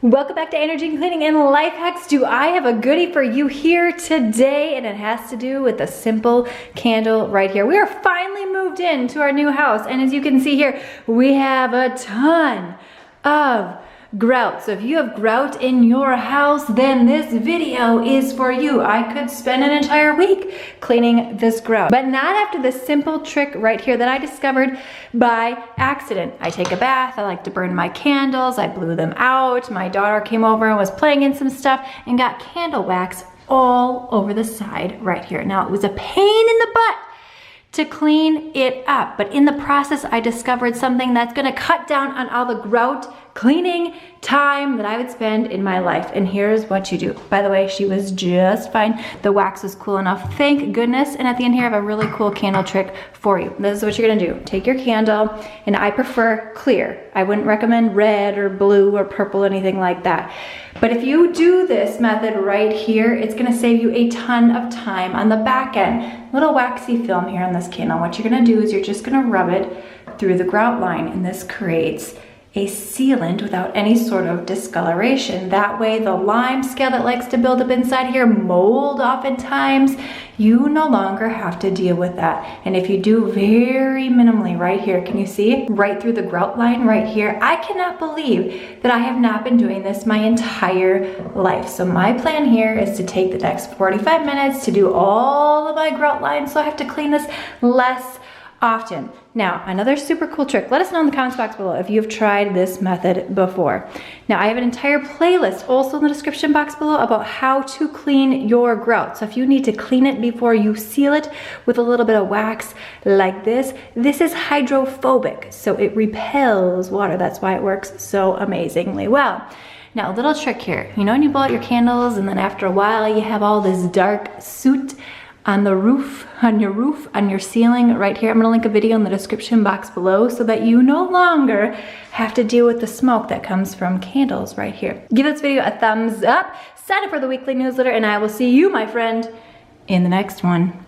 Welcome back to Energy Cleaning and Life Hacks. Do I have a goodie for you here today? And it has to do with the simple candle right here. We are finally moved into our new house. And as you can see here, we have a ton of grout. So if you have grout in your house, then this video is for you. I could spend an entire week cleaning this grout, but not after this simple trick right here that I discovered by accident. I take a bath, I like to burn my candles, I blew them out. My daughter came over and was playing in some stuff and got candle wax all over the side right here. Now it was a pain in the butt to clean it up, but in the process I discovered something that's gonna cut down on all the grout cleaning time that I would spend in my life. And here's what you do. By the way, she was just fine. The wax was cool enough, thank goodness. And at the end here I have a really cool candle trick for you. This is what you're gonna do. Take your candle, and I prefer clear. I wouldn't recommend red or blue or purple, anything like that. But if you do this method right here, it's gonna save you a ton of time on the back end. Little waxy film here on this candle. What you're gonna do is you're just gonna rub it through the grout line, and this creates a sealant without any sort of discoloration. That way the lime scale that likes to build up inside here, mold oftentimes, you no longer have to deal with that. And if you do very minimally right here, can you see? Right through the grout line right here. I cannot believe that I have not been doing this my entire life. So my plan here is to take the next 45 minutes to do all of my grout lines, so I have to clean this less often. Now, another super cool trick. Let us know in the comments box below if you've tried this method before. Now, I have an entire playlist also in the description box below about how to clean your grout. So if you need to clean it before you seal it with a little bit of wax like this is hydrophobic, so it repels water. That's why it works so amazingly well. Now, a little trick here. You know when you blow out your candles and then after a while you have all this dark soot on the roof, on your ceiling right here. I'm gonna link a video in the description box below so that you no longer have to deal with the smoke that comes from candles right here. Give this video a thumbs up, sign up for the weekly newsletter, and I will see you, my friend, in the next one.